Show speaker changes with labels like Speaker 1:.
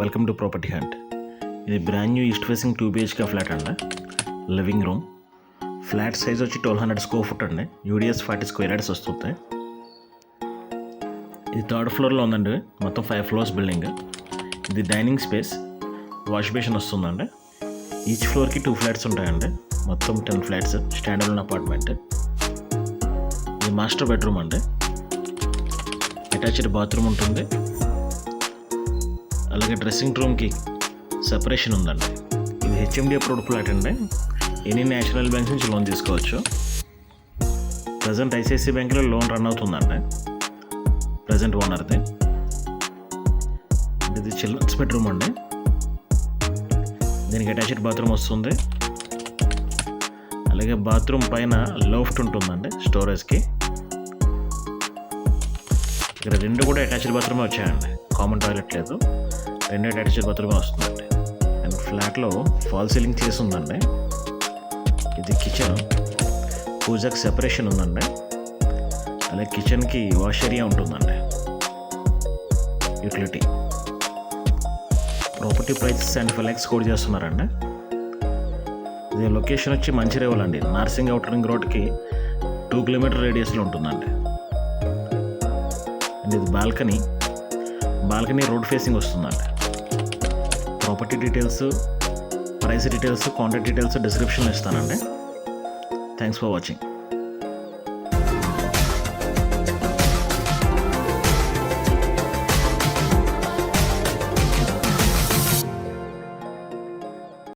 Speaker 1: Welcome to property hunt. ఇది brand new east facing 2 BHK flat అండి. Living room. Flat size వచ్చి 1200 square foot అండి. UDS 40 square yards వస్తుంది. ఇది 3rd ఫ్లోర్లో ఉందండి. మొత్తం 5 ఫ్లోర్స్ బిల్డింగ్. ఇది డైనింగ్ స్పేస్, వాష్ బేసిన్ వస్తుందండి. ఈచ్ ఫ్లోర్కి 2 ఫ్లాట్స్ ఉంటాయండి. మొత్తం 10 ఫ్లాట్స్, స్టాండర్డ్ అపార్ట్మెంట్. ఇది మాస్టర్ బెడ్రూమ్ అండి. అటాచ్డ్ బాత్రూమ్ ఉంటుంది. అలాగే డ్రెస్సింగ్ రూమ్కి సెపరేషన్ ఉందండి. ఇది HMD అప్రూవ్డ్ ఫ్లాట్ అండి. ఎనీ నేషనల్ బ్యాంక్స్ నుంచి లోన్ తీసుకోవచ్చు. ప్రజెంట్ ICICI బ్యాంక్లో లోన్ రన్ అవుతుందండి. ప్రజెంట్ ఓనర్ది. ఇది చిల్డ్రన్స్ బెడ్రూమ్ అండి. దీనికి అటాచ్డ్ బాత్రూమ్ వస్తుంది. అలాగే బాత్రూమ్ పైన లోఫ్ట్ ఉంటుందండి స్టోరేజ్కి. ఇక్కడ 2 కూడా అటాచ్డ్ బాత్రూమే వచ్చాయండి. కామన్ టాయిలెట్ లేదు. 2 అటాచ్డ్ బాత్రూమే వస్తుందండి. అండ్ ఫ్లాట్లో ఫాల్ సీలింగ్ చేసి ఉందండి. ఇది కిచెన్. పూజకి సెపరేషన్ ఉందండి. అలాగే కిచెన్కి వాష్ ఏరియా ఉంటుందండి. Utility. Property price 75 lakhs code చేస్తున్నారండి. ఇది లొకేషన్ వచ్చి మంచిర్యాల అండి. నార్సింగ్ అవుటర్ రింగ్ రోడ్కి 2 kilometer రేడియస్లో ఉంటుందండి. అండ్ ఇది బాల్కనీ రోడ్ ఫేసింగ్ వస్తుందండి. Property details, price details, contact details డిస్క్రిప్షన్లో ఇస్తానండి. Thanks for watching.